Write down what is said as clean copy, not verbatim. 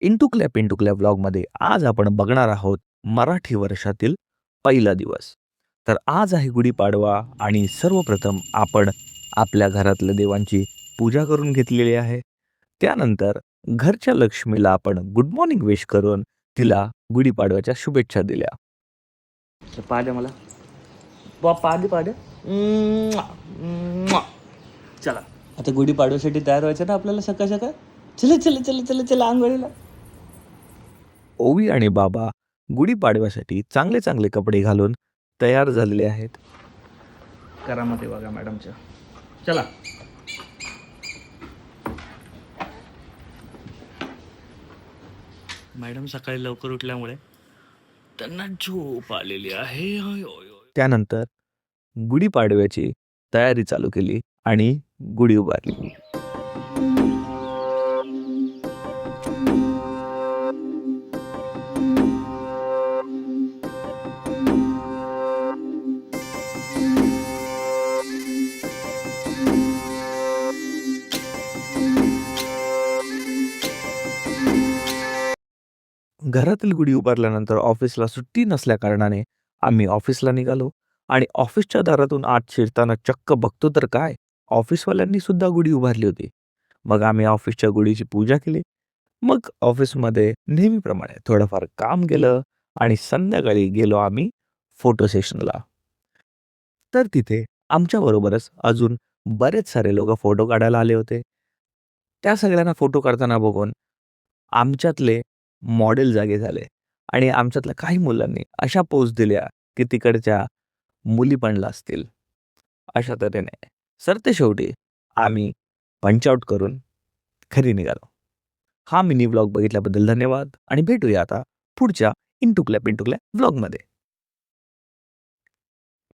Into clap व्लॉगमध्ये आज आपण बघणार आहोत मराठी वर्षातील पहिला दिवस. तर आज आहे गुढीपाडवा आणि सर्वप्रथम आपण आपल्या घरातल्या देवांची पूजा करून घेतलेली आहे. त्यानंतर घरच्या लक्ष्मीला आपण गुड मॉर्निंग विश करून तिला गुढीपाडव्याच्या शुभेच्छा दिल्या. पाड्या मला पाड्या चला आता गुढीपाडव्यासाठी तयार व्हायचं ना आपल्याला सकाळ सकाळ. चला चला चला चला चला आंघोळीला. ओवी आणि बाबा गुढीपाडव्यासाठी चांगले चांगले कपडे घालून तयार झालेले आहेत. करामत आहे बघा मॅडमच्या. चला मॅडम सकाळी लवकर उठल्यामुळे त्यांना झोप आलेली आहे. त्यानंतर गुढीपाडव्याची तयारी चालू केली आणि गुढी उभारली. घरातील गुढी उभारल्यानंतर ऑफिसला सुट्टी नसल्या कारणाने आम्ही ऑफिसला निघालो आणि ऑफिसच्या दारातून आत शिरताना चक्क बघतो तर काय, ऑफिसवाल्यांनी सुद्धा गुढी उभारली होती. मग आम्ही ऑफिसच्या गुढीची पूजा केली. मग ऑफिसमध्ये नेहमीप्रमाणे थोडंफार काम केलं आणि संध्याकाळी गेलो आम्ही फोटो सेशनला. तर तिथे आमच्याबरोबरच अजून बरेच सारे लोक फोटो काढायला आले होते. त्या सगळ्यांना फोटो काढताना बघून आमच्यातले मॉडेल जागे झाले आणि आमच्यातल्या काही मुलांनी अशा पोज दिल्या की तिकडच्या मुली पण लाजतील. अशा तऱ्हेने सरते शेवटी आम्ही पंचआउट करून घरी निघालो. हा मिनी व्लॉग बघितल्याबद्दल धन्यवाद आणि भेटूया आता पुढच्या इंटू क्लॅप व्लॉगमध्ये.